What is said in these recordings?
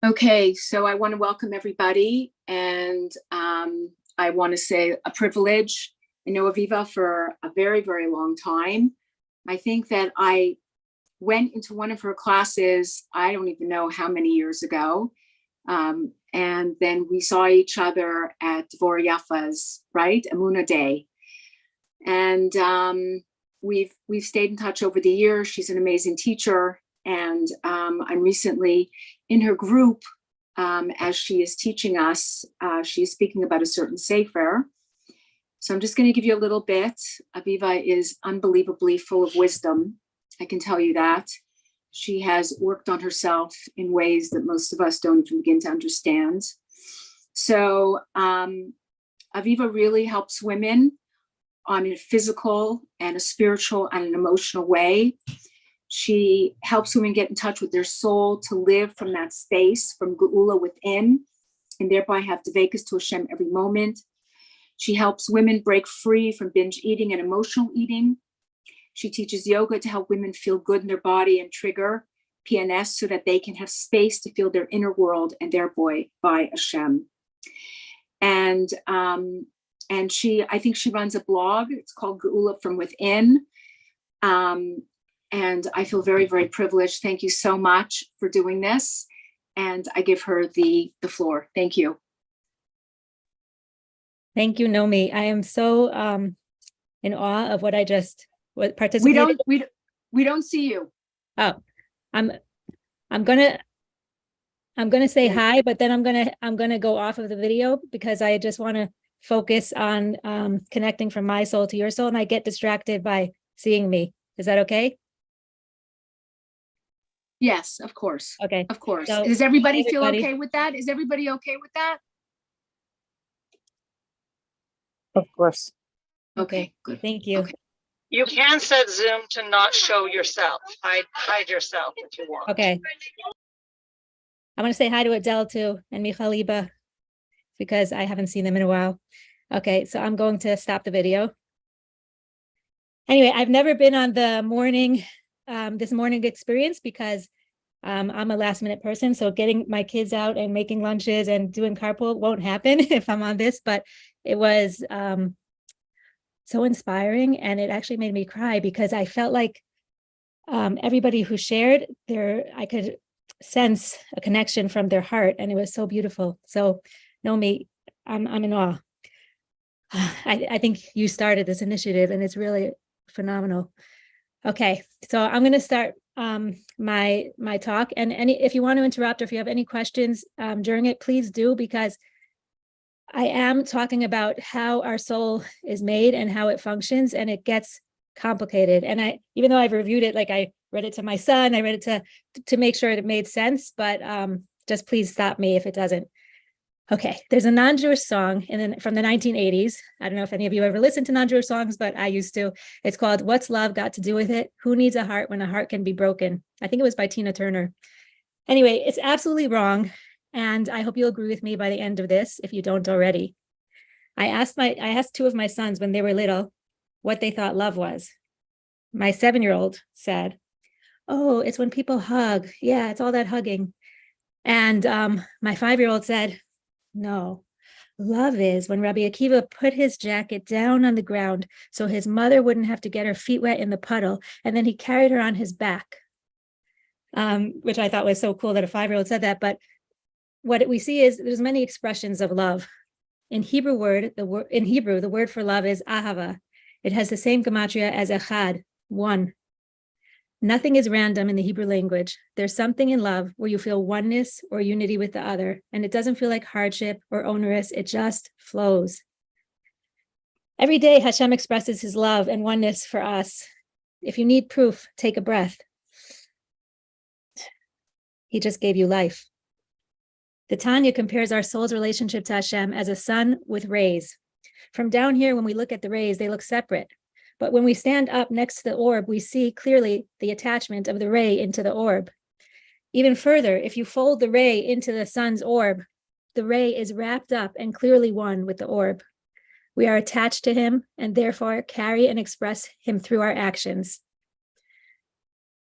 Okay, so I want to welcome everybody, and I want to say a privilege. I know Aviva for a very, very long time. I think that I went into one of her classes, I don't even know how many years ago. And then we saw each other at Dvor Yafa's, right? Amuna Day. And we've stayed in touch over the years. She's an amazing teacher. And I'm recently in her group as she is teaching us. She's speaking about a certain sefer. So I'm just going to give you a little bit. Aviva is unbelievably full of wisdom. I can tell you that. She has worked on herself in ways that most of us don't even begin to understand. So Aviva really helps women on a physical and a spiritual and an emotional way. She helps women get in touch with their soul to live from that space, from Geula within, and thereby have Devekas to Hashem every moment. She helps women break free from binge eating and emotional eating. She teaches yoga to help women feel good in their body and trigger PNS so that they can have space to feel their inner world and thereby by Hashem. And I think she runs a blog. It's called Geula from Within. And I feel very, very privileged. Thank you so much for doing this. And I give her the floor. Thank you. Thank you, Nomi. I am so in awe of what participated. We don't see you. Oh, I'm gonna say hi, but then I'm gonna go off of the video because I just want to focus on connecting from my soul to your soul, and I get distracted by seeing me. Is that okay? Yes, of course. Okay. Of course. So, does everybody feel okay with that? Is everybody okay with that? Of course. Okay, good. Thank you. Okay. You can set Zoom to not show yourself. Hide yourself if you want. Okay. I want to say hi to Adele too and Michaliba because I haven't seen them in a while. Okay, so I'm going to stop the video. Anyway, I've never been on the this morning experience because I'm a last minute person. So getting my kids out and making lunches and doing carpool won't happen if I'm on this, but it was so inspiring. And it actually made me cry because I felt like everybody who shared I could sense a connection from their heart, and it was so beautiful. So Nomi, I'm in awe. I think you started this initiative and it's really phenomenal. Okay, so I'm going to start my talk, and if you want to interrupt or if you have any questions during it, please do, because I am talking about how our soul is made and how it functions, and it gets complicated. And even though I've reviewed it, like I read it to my son, I read it to make sure it made sense, but just please stop me if it doesn't. Okay, there's a non-Jewish song from the 1980s. I don't know if any of you ever listened to non-Jewish songs, but I used to. It's called "What's Love Got to Do with It? Who Needs a Heart When a Heart Can Be Broken?" I think it was by Tina Turner. Anyway, it's absolutely wrong, and I hope you'll agree with me by the end of this if you don't already. I asked two of my sons when they were little what they thought love was. My 7-year-old said, "Oh, it's when people hug. Yeah, it's all that hugging." And my 5-year-old said, "No, love is when Rabbi Akiva put his jacket down on the ground so his mother wouldn't have to get her feet wet in the puddle, and then he carried her on his back," which I thought was so cool that a 5-year-old said that. But what we see is there's many expressions of love. In Hebrew, the word for love is ahava. It has the same gematria as echad, one. Nothing is random in the Hebrew language. There's something in love where you feel oneness or unity with the other, and it doesn't feel like hardship or onerous. It just flows. Every day, Hashem expresses his love and oneness for us. If you need proof, take a breath. He just gave you life. The Tanya compares our soul's relationship to Hashem as a sun with rays. From down here, when we look at the rays, they look separate. But when we stand up next to the orb, we see clearly the attachment of the ray into the orb. Even further, if you fold the ray into the sun's orb, the ray is wrapped up and clearly one with the orb. We are attached to him and therefore carry and express him through our actions.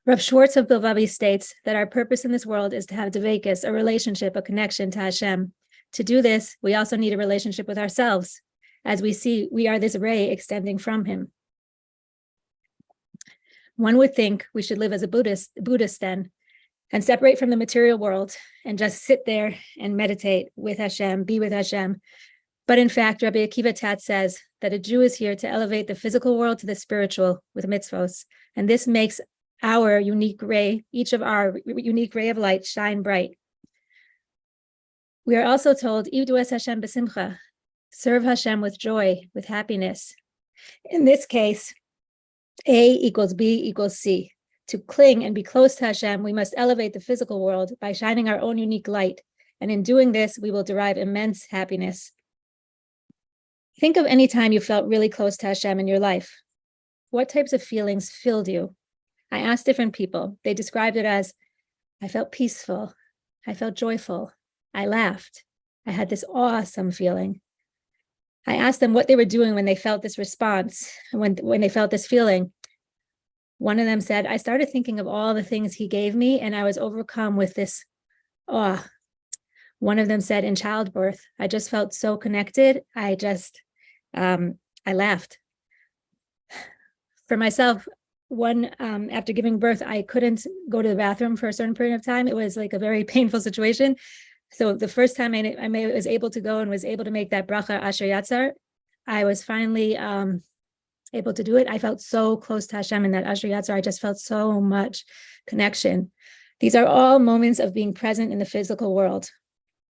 Rav Schwartz of Bilvavi states that our purpose in this world is to have dveikus, a relationship, a connection to Hashem. To do this, we also need a relationship with ourselves. As we see, we are this ray extending from him. One would think we should live as a Buddhist then, and separate from the material world and just sit there and meditate with Hashem, be with Hashem. But in fact, Rabbi Akiva Tat says that a Jew is here to elevate the physical world to the spiritual with mitzvos. And this makes our unique ray, each of our unique ray of light, shine bright. We are also told, Ivdu es Hashem b'simcha, serve Hashem with joy, with happiness. In this case, A equals B equals C. To cling and be close to Hashem, we must elevate the physical world by shining our own unique light. And in doing this, we will derive immense happiness. Think of any time you felt really close to Hashem in your life. What types of feelings filled you? I asked different people. They described it as, I felt peaceful. I felt joyful. I laughed. I had this awesome feeling. I asked them what they were doing when they felt this response, when they felt this feeling. One of them said, I started thinking of all the things he gave me, and I was overcome with this awe. One of them said, in childbirth, I just felt so connected. I laughed. For myself, after giving birth, I couldn't go to the bathroom for a certain period of time. It was like a very painful situation. So the first time I was able to go and was able to make that bracha Asher Yatzar, I was finally able to do it. I felt so close to Hashem in that Asher Yatzar. I just felt so much connection. These are all moments of being present in the physical world.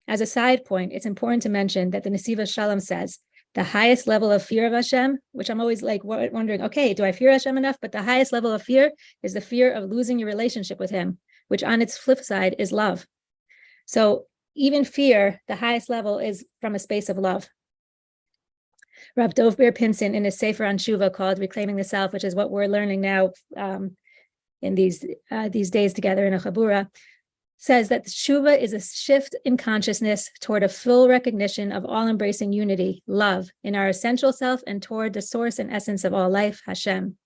As a side point, it's important to mention that the Nesiva Shalom says, the highest level of fear of Hashem, which I'm always like wondering, okay, do I fear Hashem enough? But the highest level of fear is the fear of losing your relationship with him, which on its flip side is love. So even fear, the highest level is from a space of love. Rav Dov Ber Pinson in his Sefer on Teshuva called Reclaiming the Self, which is what we're learning now in these days together in a Chabura, says that teshuva is a shift in consciousness toward a full recognition of all-embracing unity, love, in our essential self and toward the source and essence of all life, Hashem.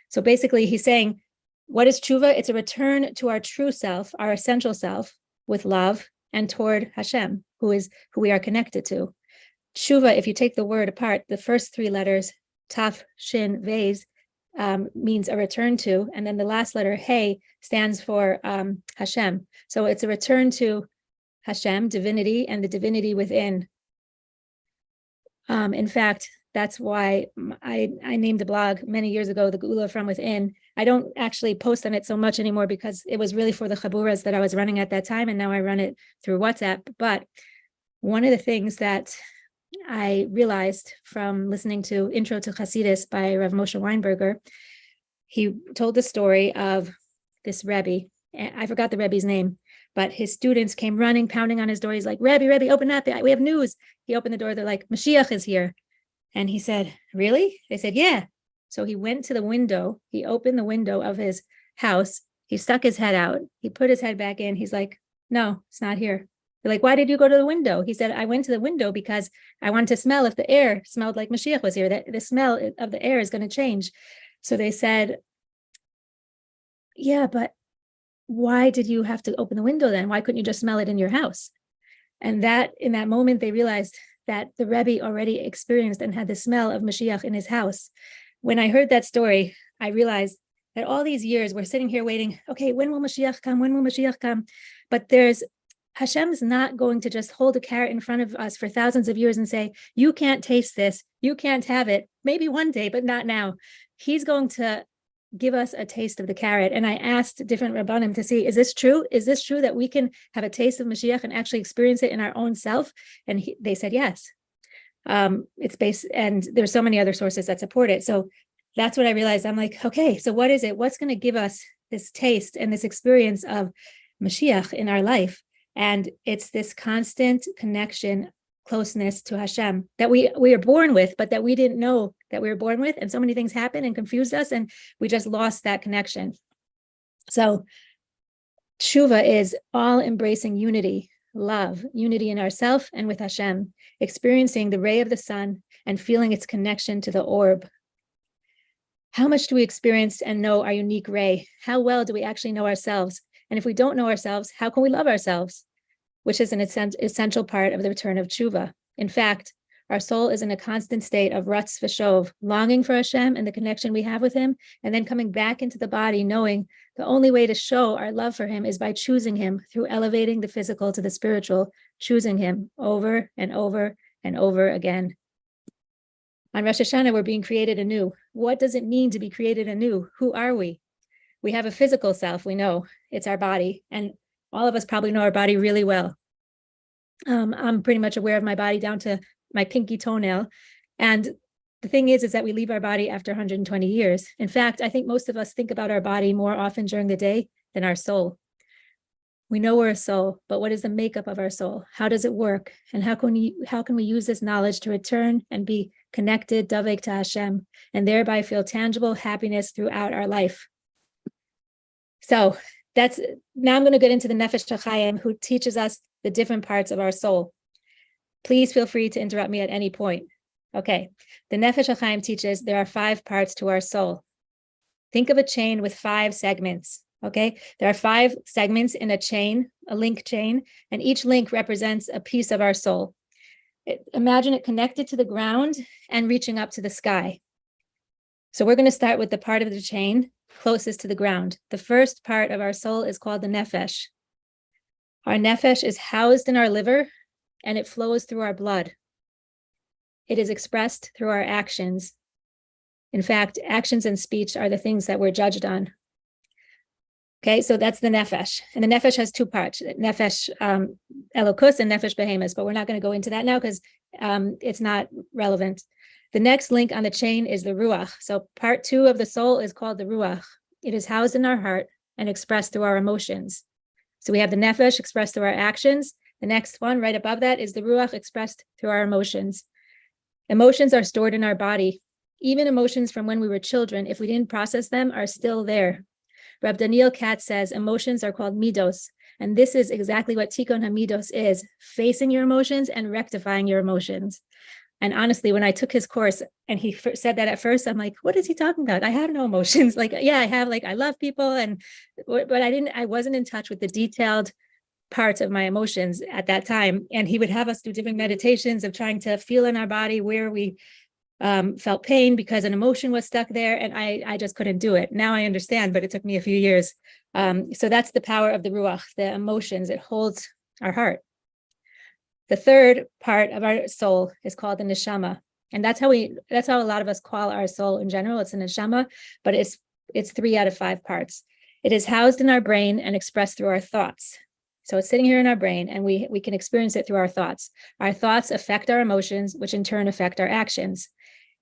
So basically he's saying, what is teshuva? It's a return to our true self, our essential self, with love and toward Hashem, who we are connected to. Teshuva, if you take the word apart, the first three letters, Taf, Shin, Vez, means a return to, and then the last letter, Hey, stands for Hashem. So it's a return to Hashem, divinity, and the divinity within. In fact, that's why I named a blog many years ago, The Geula from Within. I don't actually post on it so much anymore because it was really for the chaburas that I was running at that time, and now I run it through WhatsApp. But one of the things that I realized from listening to Intro to Hasidus by Rav Moshe Weinberger, he told the story of this Rebbe. I forgot the Rebbe's name, but his students came running, pounding on his door. He's like, Rebbe, open up. We have news. He opened the door. They're like, Mashiach is here. And he said, really? They said, yeah. So he went to the window. He opened the window of his house. He stuck his head out. He put his head back in. He's like, no, it's not here. They're like, why did you go to the window? He said, I went to the window because I wanted to smell if the air smelled like Mashiach was here, that the smell of the air is going to change. So they said, yeah, but why did you have to open the window then? Why couldn't you just smell it in your house? And that in that moment, they realized that the Rebbe already experienced and had the smell of Mashiach in his house. When I heard that story, I realized that all these years we're sitting here waiting, okay, when will Mashiach come? When will Mashiach come? But Hashem's not going to just hold a carrot in front of us for thousands of years and say, you can't taste this, you can't have it, maybe one day, but not now. He's going to give us a taste of the carrot. And I asked different Rabbanim to see, is this true? Is this true that we can have a taste of Mashiach and actually experience it in our own self? And they said, yes. It's based, and there's so many other sources that support it. So that's what I realized. I'm like, okay, so what is it? What's going to give us this taste and this experience of Mashiach in our life? And it's this constant connection, closeness to Hashem that we are born with, but that we didn't know that we were born with. And so many things happened and confused us, and we just lost that connection. So teshuva is all embracing unity, love, unity in ourselves and with Hashem, experiencing the ray of the sun and feeling its connection to the orb. How much do we experience and know our unique ray? How well do we actually know ourselves? And if we don't know ourselves, how can we love ourselves? Which is an essential part of the return of teshuva. In fact, our soul is in a constant state of ratz v'shov, longing for Hashem and the connection we have with him, and then coming back into the body, knowing the only way to show our love for him is by choosing him through elevating the physical to the spiritual, choosing him over and over and over again. On Rosh Hashanah, we're being created anew. What does it mean to be created anew? Who are we? We have a physical self, we know. It's our body, and all of us probably know our body really well. I'm pretty much aware of my body down to my pinky toenail. And the thing is that we leave our body after 120 years. In fact, I think most of us think about our body more often during the day than our soul. We know we're a soul, but what is the makeup of our soul? How does it work? And how can we use this knowledge to return and be connected, davek to Hashem, and thereby feel tangible happiness throughout our life? So now I'm going to get into the Nefesh HaChaim, who teaches us the different parts of our soul. Please feel free to interrupt me at any point. Okay, the Nefesh HaChaim teaches there are 5 parts to our soul. Think of a chain with 5 segments. Okay, there are 5 segments in a chain, a link chain, and each link represents a piece of our soul. Imagine it connected to the ground and reaching up to the sky. So we're going to start with the part of the chain closest to the ground. The first part of our soul is called the nefesh. Our nefesh is housed in our liver, and it flows through our blood. It is expressed through our actions. In fact, actions and speech are the things that we're judged on. Okay, so that's the nefesh. And the nefesh has 2 parts, nefesh elokus and nefesh behemus, but we're not going to go into that now because it's not relevant. The next link on the chain is the ruach. So part 2 of the soul is called the ruach. It is housed in our heart and expressed through our emotions. So we have the nefesh expressed through our actions. The next one right above that is the ruach expressed through our emotions. Emotions are stored in our body. Even emotions from when we were children, if we didn't process them, are still there. Reb Daniel Katz says emotions are called midos, and this is exactly what tikkun hamidos is: facing your emotions and rectifying your emotions. And honestly, when I took his course and he said that at first, I'm like, what is he talking about? I have no emotions. Like, yeah, I have, like, I love people, but I wasn't in touch with the detailed parts of my emotions at that time. And he would have us do different meditations of trying to feel in our body where we felt pain because an emotion was stuck there, and I just couldn't do it. Now I understand, but it took me a few years. So that's the power of the ruach, the emotions. It holds our heart. The third part of our soul is called the neshama, and that's how a lot of us call our soul in general. It's a neshama, but it's 3 out of 5 parts. It is housed in our brain and expressed through our thoughts. So it's sitting here in our brain, and we can experience it through our thoughts. Our thoughts affect our emotions, which in turn affect our actions.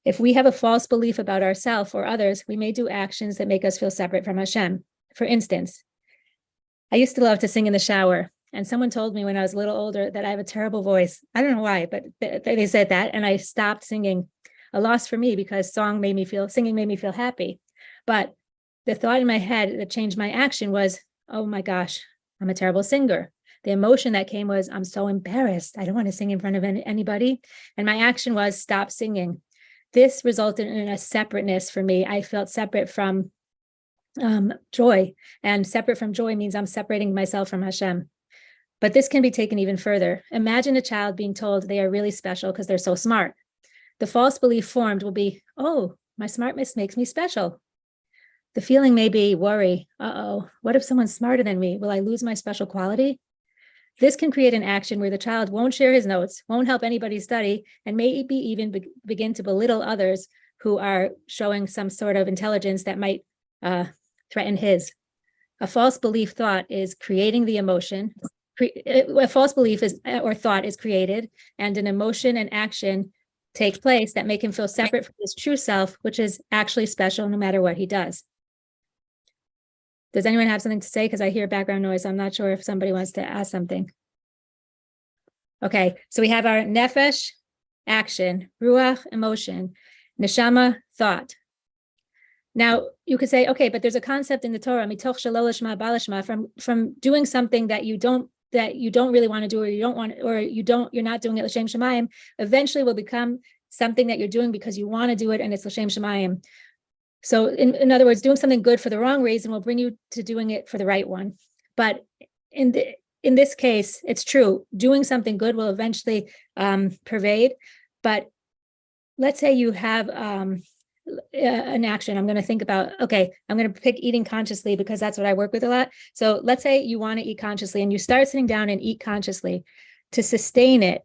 If we have a false belief about ourselves or others, we may do actions that make us feel separate from Hashem. For instance, I used to love to sing in the shower, and someone told me when I was a little older that I have a terrible voice. I don't know why, but they said that, and I stopped singing. A loss for me because singing made me feel happy. But the thought in my head that changed my action was, oh my gosh, I'm a terrible singer. The emotion that came was, I'm so embarrassed. I don't want to sing in front of anybody. And my action was stop singing. This resulted in a separateness for me. I felt separate from joy, and separate from joy means I'm separating myself from Hashem. But this can be taken even further. Imagine a child being told they are really special because they're so smart. The false belief formed will be, oh, my smartness makes me special. The feeling may be worry. Uh-oh, what if someone's smarter than me? Will I lose my special quality? This can create an action where the child won't share his notes, won't help anybody study, and maybe even begin to belittle others who are showing some sort of intelligence that might threaten his. A false belief thought is creating the emotion. A false belief or thought is created, and an emotion and action take place that make him feel separate from his true self, which is actually special no matter what he does. Does anyone have something to say? Because I hear background noise. I'm not sure if somebody wants to ask something. Okay, so we have our nefesh, action, ruach, emotion, neshama, thought. Now, you could say, okay, but there's a concept in the Torah, mitoch shelo lishma ba lishma, from doing something that you don't really want to do, or you're not doing it l'shem shemayim, eventually will become something that you're doing because you want to do it, and it's l'shem shemayim. So in other words, doing something good for the wrong reason will bring you to doing it for the right one. But in this case, it's true. Doing something good will eventually pervade. But let's say you have an action. I'm going to think about, okay, I'm going to pick eating consciously because that's what I work with a lot. So let's say you want to eat consciously and you start sitting down and eat consciously. To sustain it,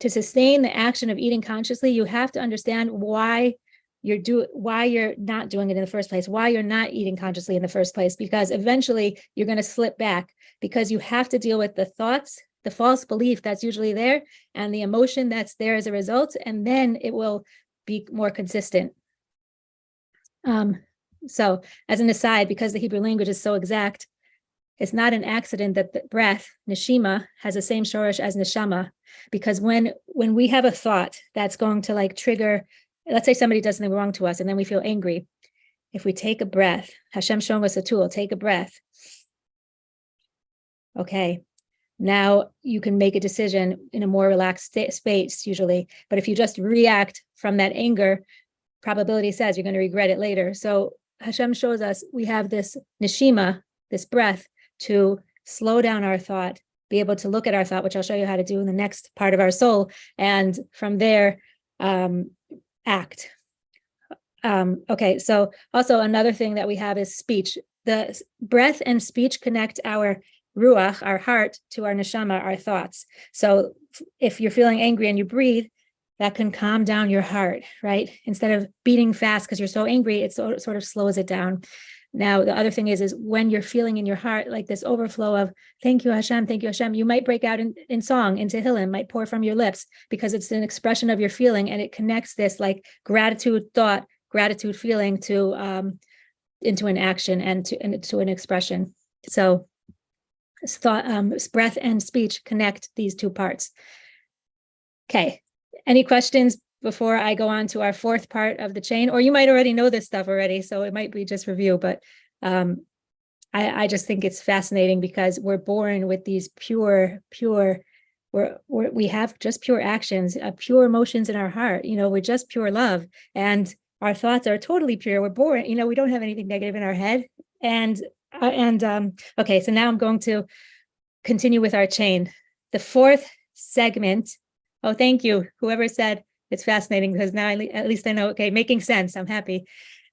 to sustain the action of eating consciously, you have to understand why you're not doing it in the first place, why you're not eating consciously in the first place, because eventually you're going to slip back because you have to deal with the thoughts, the false belief that's usually there, and the emotion that's there as a result, and then it will be more consistent. So as an aside, because the Hebrew language is so exact, it's not an accident that the breath, neshima, has the same shorish as neshama, because when we have a thought that's going to like trigger, let's say somebody does something wrong to us and then we feel angry. If we take a breath, Hashem showing us a tool, take a breath. Okay, now you can make a decision in a more relaxed space usually. But if you just react from that anger, probability says you're going to regret it later. So Hashem shows us we have this neshima, this breath, to slow down our thought, be able to look at our thought, which I'll show you how to do in the next part of our soul. And from there, act. Okay, so also another thing that we have is speech. The breath and speech connect our ruach, our heart, to our neshama, our thoughts. So if you're feeling angry and you breathe, that can calm down your heart, right? Instead of beating fast because you're so angry, it sort of slows it down. Now, the other thing is when you're feeling in your heart like this overflow of thank you, Hashem, you might break out in song, in Tehillim, might pour from your lips because it's an expression of your feeling and it connects this like gratitude thought, gratitude feeling to into an action and to an expression. So thought, breath and speech connect these two parts. Okay, any questions before I go on to our fourth part of the chain? Or you might already know this stuff already, so it might be just review, but I just think it's fascinating because we're born with these we have just pure actions, pure emotions in our heart. We're just pure love, and our thoughts are totally pure. We're born, we don't have anything negative in our head. And okay, so now I'm going to continue with our chain. The fourth segment. Oh, thank you. Whoever said it's fascinating, because now at least I know, okay, making sense. I'm happy.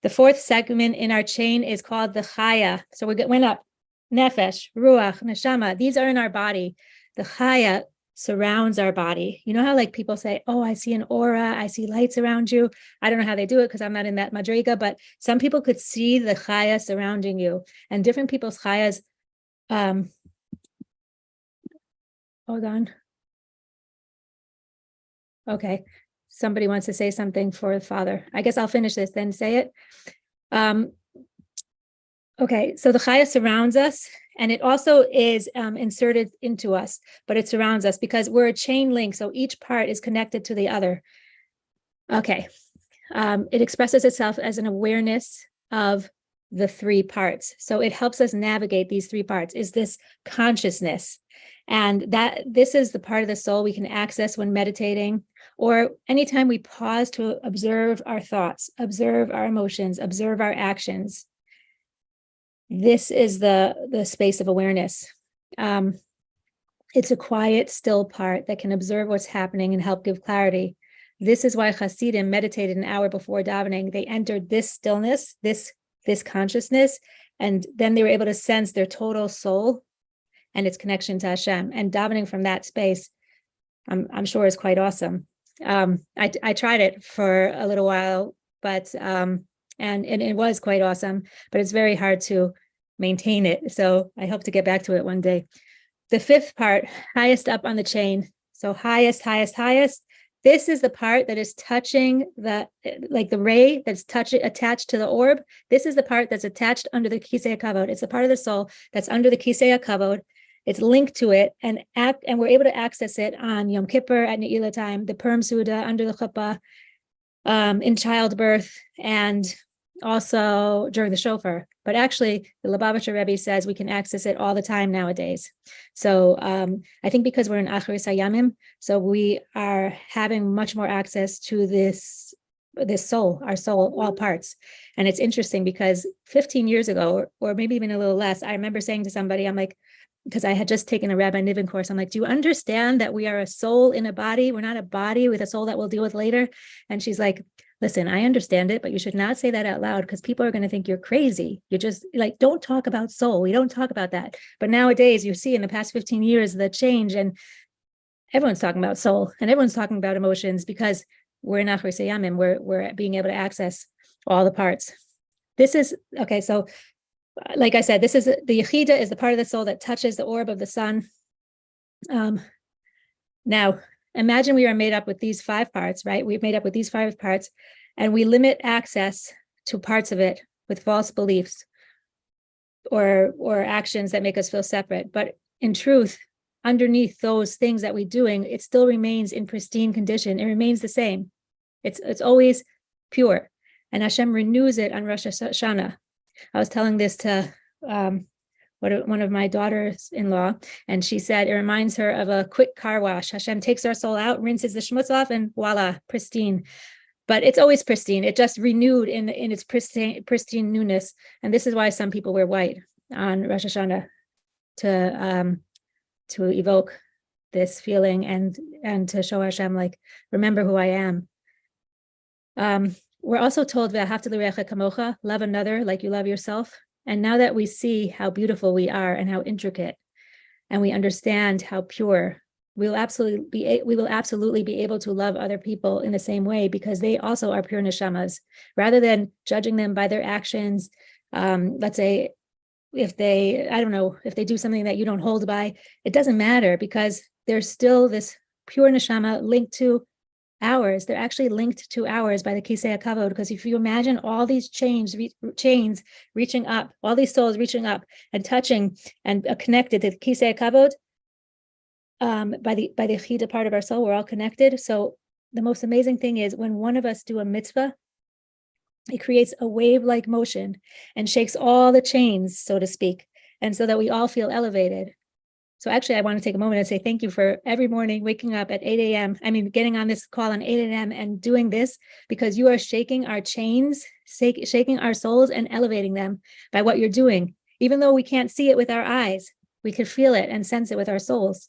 The fourth segment in our chain is called the chaya. So we went up, nefesh, ruach, neshama. These are in our body. The chaya surrounds our body. You know how like people say, oh, I see an aura, I see lights around you. I don't know how they do it because I'm not in that madriga, but some people could see the chaya surrounding you, and different people's chayas. Hold on. Okay. Somebody wants to say something for the father. I guess I'll finish this, then say it. Okay, so the chaya surrounds us, and it also is inserted into us, but it surrounds us because we're a chain link, so each part is connected to the other. Okay, it expresses itself as an awareness of the three parts. So it helps us navigate these three parts, is this consciousness. And this is the part of the soul we can access when meditating, or anytime we pause to observe our thoughts, observe our emotions, observe our actions. This is the space of awareness. It's a quiet, still part that can observe what's happening and help give clarity. This is why Hasidim meditated an hour before davening. They entered this stillness, this consciousness, and then they were able to sense their total soul and its connection to Hashem. And davening from that space, I'm sure is quite awesome. I tried it for a little while, but and it was quite awesome, but it's very hard to maintain it. So I hope to get back to it one day. The fifth part, highest up on the chain. So highest. This is the part that is touching the ray that's attached to the orb. This is the part that's attached under the kisei hakavod. It's the part of the soul that's under the kisei hakavod. It's linked to it, and we're able to access it on Yom Kippur at Ne'ilah time, the Purim Suda, under the chuppah, in childbirth, and also during the Shofar. But actually, the Lubavitcher Rebbe says we can access it all the time nowadays. So I think because we're in Acharis Hayamim, so we are having much more access to this this soul, our soul, all parts. And it's interesting because 15 years ago, or maybe even a little less, I remember saying to somebody, I'm like, because I had just taken a Rabbi Niven course, I'm like, do you understand that we are a soul in a body? We're not a body with a soul that we'll deal with later. And she's like, listen, I understand it, but you should not say that out loud because people are going to think you're crazy. You just like, don't talk about soul. We don't talk about that. But nowadays you see in the past 15 years, the change, and everyone's talking about soul and everyone's talking about emotions because we're in Achrei Yamim, we're being able to access all the parts. This is, okay, so like I said, this is the Yechida is the part of the soul that touches the orb of the sun. Now, imagine we are made up with these 5 parts, right? We've made up with these 5 parts, and we limit access to parts of it with false beliefs or actions that make us feel separate. But in truth, underneath those things that we're doing, it still remains in pristine condition. It remains the same. It's always pure. And Hashem renews it on Rosh Hashanah. I was telling this to one of my daughters-in-law, and she said it reminds her of a quick car wash. Hashem takes our soul out, rinses the schmutz off, and voila, pristine. But it's always pristine. It just renewed in its pristine newness. And this is why some people wear white on Rosh Hashanah to evoke this feeling and to show Hashem, like, remember who I am. We're also told, "V'ahavta l'reacha kamocha," love another like you love yourself. And now that we see how beautiful we are and how intricate, and we understand how pure, we will absolutely be able to love other people in the same way because they also are pure neshamas. Rather than judging them by their actions, let's say if they do something that you don't hold by, it doesn't matter because there's still this pure neshama linked to ours. They're actually linked to ours by the Kisei HaKavod, because if you imagine all these chains reaching up, all these souls reaching up and touching and connected to the Kisei HaKavod, by the Chida part of our soul, we're all connected. So the most amazing thing is when one of us do a mitzvah, it creates a wave-like motion and shakes all the chains, so to speak, and so that we all feel elevated. So actually, I want to take a moment and say thank you for every morning waking up at 8 a.m. Getting on this call at 8 a.m. and doing this, because you are shaking our chains, shaking our souls and elevating them by what you're doing. Even though we can't see it with our eyes, we can feel it and sense it with our souls.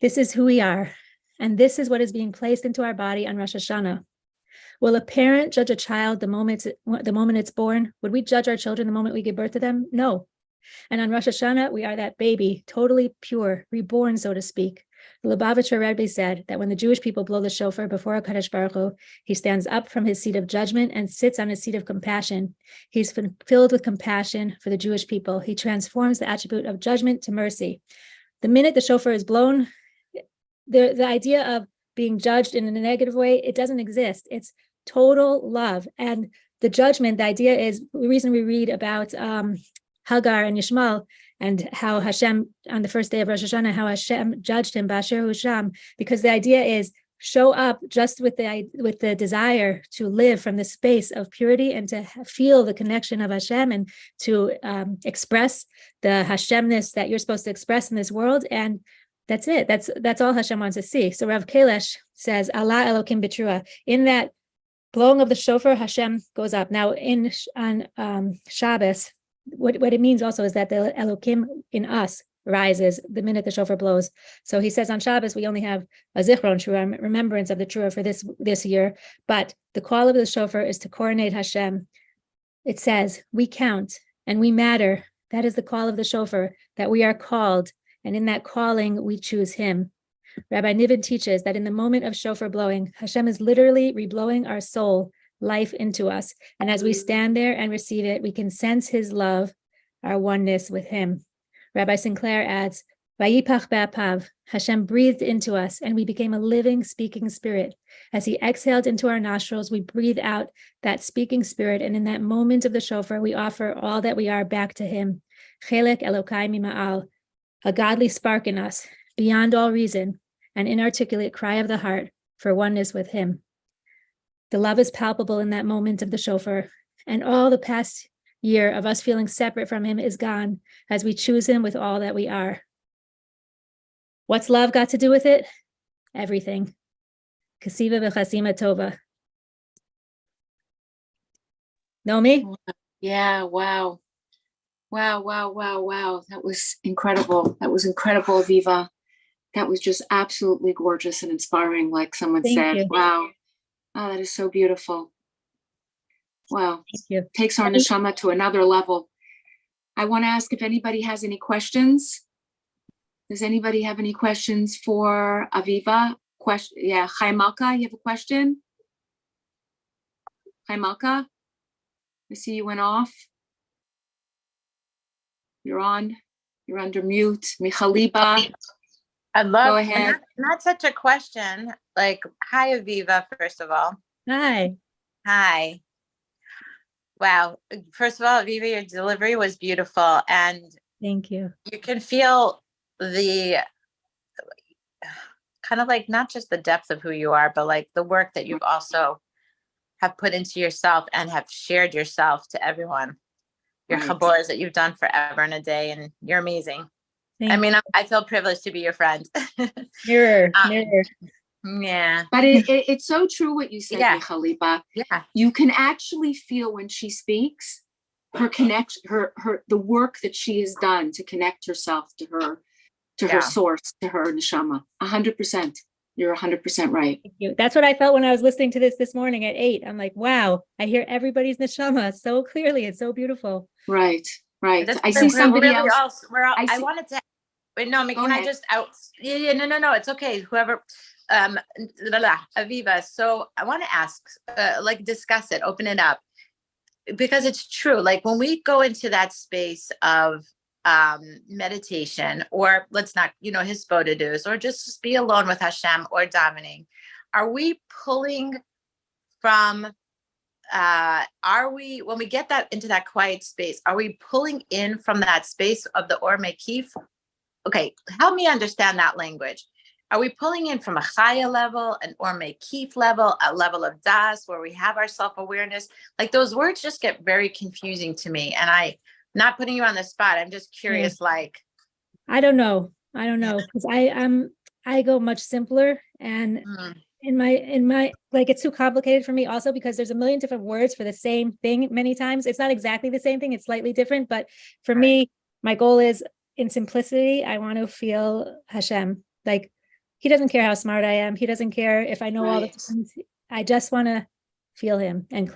This is who we are. And this is what is being placed into our body on Rosh Hashanah. Will a parent judge a child the moment it's born? Would we judge our children the moment we give birth to them? No. And on Rosh Hashanah, we are that baby, totally pure, reborn, so to speak. The Lubavitcher Rebbe said that when the Jewish people blow the shofar before HaKadosh Baruch Hu, he stands up from his seat of judgment and sits on his seat of compassion. He's filled with compassion for the Jewish people. He transforms the attribute of judgment to mercy. The minute the shofar is blown, the idea of being judged in a negative way, it doesn't exist. It's total love. And the judgment, the idea is, the reason we read about Hagar and Yishmael and how Hashem, on the first day of Rosh Hashanah, how Hashem judged him, Ba'asher Hu Sham, because the idea is show up just with the desire to live from the space of purity and to feel the connection of Hashem and to express the Hashemness that you're supposed to express in this world. And that's it. That's all Hashem wants to see. So Rav Kalesh says, Allah Elokim B'Trua. In that blowing of the shofar, Hashem goes up. Now on Shabbos, what it means also is that the Elokim in us rises the minute the shofar blows. So he says on Shabbos, we only have a zichron trua, remembrance of the trua for this year, but the call of the shofar is to coronate Hashem. It says, we count and we matter. That is the call of the shofar, that we are called, and in that calling, we choose him. Rabbi Niven teaches that in the moment of shofar blowing, Hashem is literally reblowing our soul, life into us. And as we stand there and receive it, we can sense his love, our oneness with him. Rabbi Sinclair adds, Vayipach ba'apav, Hashem breathed into us and we became a living, speaking spirit. As he exhaled into our nostrils, we breathe out that speaking spirit. And in that moment of the shofar, we offer all that we are back to him. Chelek Elokai mima'al, a godly spark in us, beyond all reason, an inarticulate cry of the heart for oneness with him. The love is palpable in that moment of the shofar, and all the past year of us feeling separate from him is gone as we choose him with all that we are. What's love got to do with it? Everything. Kasiva v'chasima tova. Know me? Yeah, wow. Wow, wow, wow, wow. That was incredible. That was incredible, Aviva. That was just absolutely gorgeous and inspiring, like someone Thank said. you. Wow. Oh, that is so beautiful. Wow. Thank you. Takes our neshama to another level. I want to ask if anybody has any questions. Does anybody have any questions for Aviva? Yeah, Chaimalka, you have a question? Chaimalka? I see you went off. You're on. You're under mute. Michaliba. I'd love, Go ahead. not such a question. Like, hi, Aviva, first of all. Hi. Hi. Wow. First of all, Aviva, your delivery was beautiful. And Thank you. you can feel the kind of like not just the depth of who you are, but like the work that you've also have put into yourself and have shared yourself to everyone. Your Right. chabors that you've done forever and a day, and you're amazing. I mean, I feel privileged to be your friend. Mirror. Yeah. But it's so true what you said, Yeah. Michaliba. Yeah. You can actually feel when she speaks, her connection, the work that she has done to connect herself to her source, to her neshama. 100%. You're 100% right. Thank you. That's what I felt when I was listening to this morning at 8. I'm like, wow, I hear everybody's neshama so clearly. It's so beautiful. Right. That's I see somebody else. I wanted to. Wait, no, can I just out? Yeah, no, it's okay. Whoever, Aviva. So I want to ask, like, discuss it, open it up, because it's true. Like when we go into that space of meditation, or let's not, hisbodedus, or just be alone with Hashem or davening, are we pulling from? When we get that into that quiet space, are we pulling in from that space of the Or Mekif? Okay, help me understand that language. Are we pulling in from a Chaya level, an Or Mekif level, a level of Das where we have our self-awareness? Like those words just get very confusing to me. And I'm not putting you on the spot. I'm just curious, like. I don't know. Because I go much simpler, and in my like it's too complicated for me also, because there's a million different words for the same thing many times. It's not exactly the same thing, it's slightly different, but for me, my goal is in simplicity. I want to feel Hashem. Like he doesn't care how smart I am, he doesn't care if I know all the things. I just want to feel him and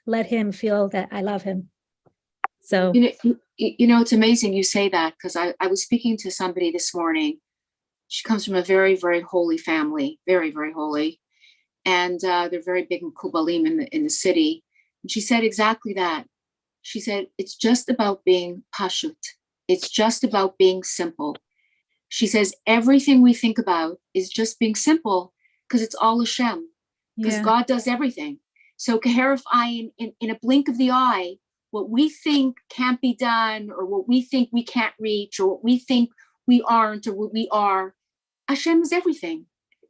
let him feel that I love him. So it's amazing you say that, because I was speaking to somebody this morning. She comes from a very, very holy family, very, very holy. And they're very big in Kubalim in the city. And she said exactly that. She said, it's just about being pashut. It's just about being simple. She says, everything we think about is just being simple, because it's all Hashem, because God does everything. So Kaharif Ayin, in a blink of the eye, what we think can't be done, or what we think we can't reach, or what we think we aren't, or what we are, Hashem is everything,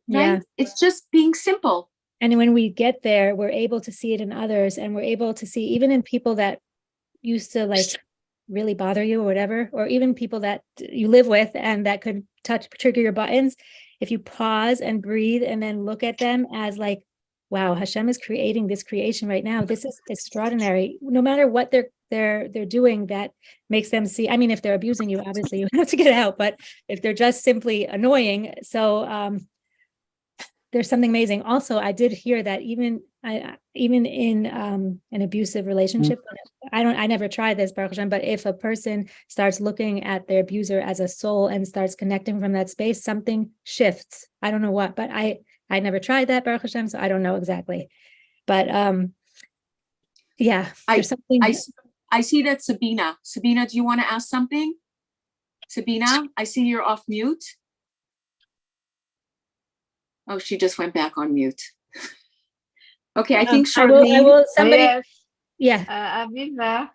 right? Yeah. It's just being simple. And when we get there, we're able to see it in others, and we're able to see even in people that used to like really bother you or whatever, or even people that you live with and that could trigger your buttons. If you pause and breathe and then look at them as like, wow, Hashem is creating this creation right now. This is extraordinary. No matter what they're doing, that makes them see. I mean, if they're abusing you, obviously you have to get out. But if they're just simply annoying, so there's something amazing. Also, I did hear that even in an abusive relationship, I never tried this, Baruch Hashem, but if a person starts looking at their abuser as a soul and starts connecting from that space, something shifts. I don't know what, but I never tried that, Baruch Hashem, so I don't know exactly. But there's something. I see that Sabina. Sabina, do you want to ask something? Sabina, I see you're off mute. Oh, she just went back on mute. Okay, I think Charlene. I will somebody. Yes. Yeah. Aviva,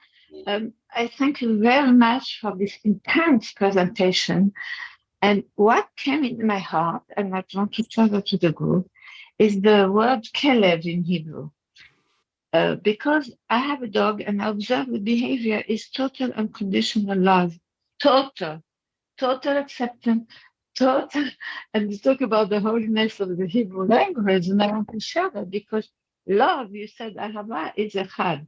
I thank you very much for this intense presentation. And what came in my heart, and I want to travel to the group, is the word Kelev in Hebrew. Because I have a dog and I observe the behavior is total unconditional love. Total acceptance, total. And you talk about the holiness of the Hebrew language, and I want to share that because love, you said Ahava is echad,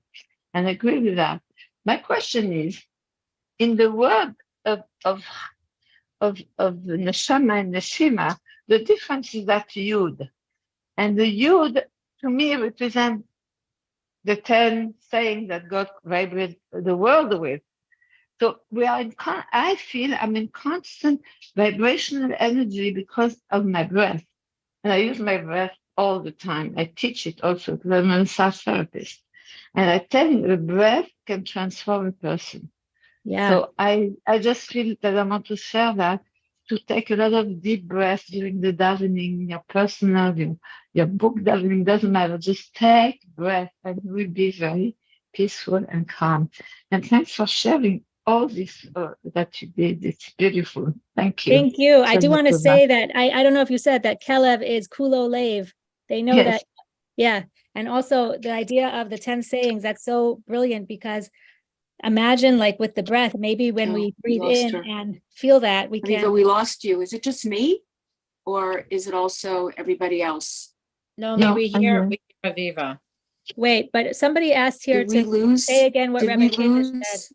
and I agree with that. My question is, in the word of neshama and neshima, the difference is that yud, and the yud to me represents the 10 sayings that God vibrates the world with. So we are I feel I'm in constant vibrational energy because of my breath. And I use my breath all the time. I teach it also because I'm a massage therapist. And I tell you, the breath can transform a person. Yeah. So I just feel that I want to share that, to take a lot of deep breaths during the davening, your personal, your book davening, doesn't matter. Just take breath and you will be very peaceful and calm. And thanks for sharing all this that you did. It's beautiful. Thank you. Thank you. I So do want to much. say that I don't know if you said that Kelev is Kulo Lev. They know Yes. that. Yeah. And also the idea of the 10 sayings, that's so brilliant, because imagine like with the breath, maybe when Oh, we we breathe lost in her. and feel that, we Aviva, can. we lost you. Is it just me? Or is it also everybody else? No, No, we I'm hear here. Aviva. Wait, but somebody asked here Did we to lose? say again what Did Rabbi we Kate said. lose?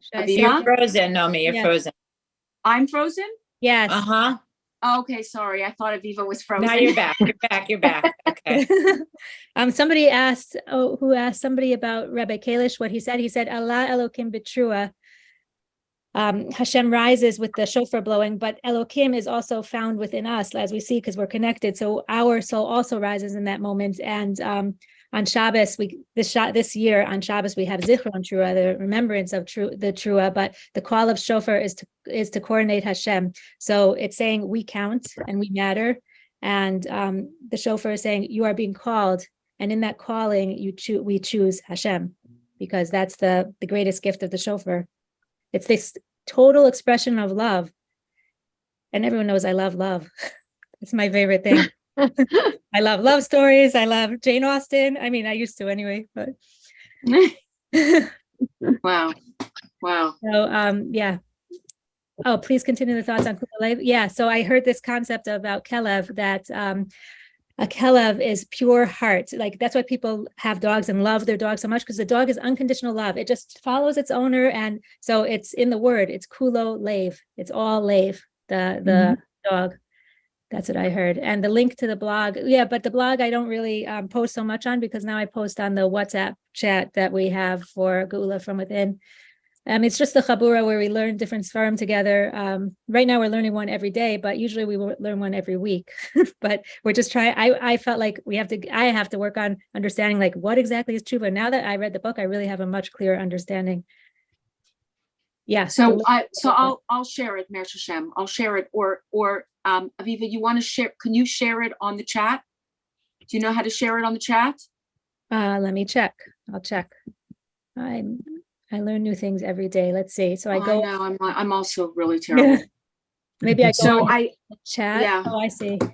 Should I say Aviva? it? You're frozen, Nomi. You're Yeah. frozen. I'm frozen? Yes. Uh-huh. Oh, okay, sorry. I thought Aviva was frozen. Now you're back. You're back. You're back. Okay. Somebody asked, who asked somebody about Rabbi Kalish, what he said. He said, Allah Elokim B'Trua. Hashem rises with the shofar blowing, but Elokim is also found within us, as we see, because we're connected. So our soul also rises in that moment. And on Shabbos, this year on Shabbos we have Zichron Trua, the remembrance of the Trua. But the call of shofar is to coordinate Hashem. So it's saying we count and we matter, and the shofar is saying you are being called, and in that calling we choose Hashem, because that's the greatest gift of the shofar. It's this total expression of love. And everyone knows I love love. It's my favorite thing. I love love stories. I love Jane Austen. I mean, I used to anyway, but. Wow. Wow. So, yeah. Oh, please continue the thoughts on Kelev. Yeah, so I heard this concept about Kelev, that a Kelev is pure heart. Like that's why people have dogs and love their dog so much, because the dog is unconditional love. It just follows its owner. And so it's in the word, it's Kulo Lev. It's all Lev, the dog. That's what I heard. And the link to the blog. Yeah, but the blog I don't really post so much on, because now I post on the WhatsApp chat that we have for Geula from Within. It's just the Chabura where we learn different Sfarim together. Right now we're learning one every day, but usually we will learn one every week. But we're just trying. I felt like I have to work on understanding like what exactly is teshuva. Now that I read the book, I really have a much clearer understanding. Yeah. So I'll share it, Mer Hashem. I'll share it, or Aviva, you want to share? Can you share it on the chat? Do you know how to share it on the chat? Let me check. I'll check. I learn new things every day. Let's see. So I go. I know I'm also really terrible. Maybe I go So on the chat. yeah. Oh, I see.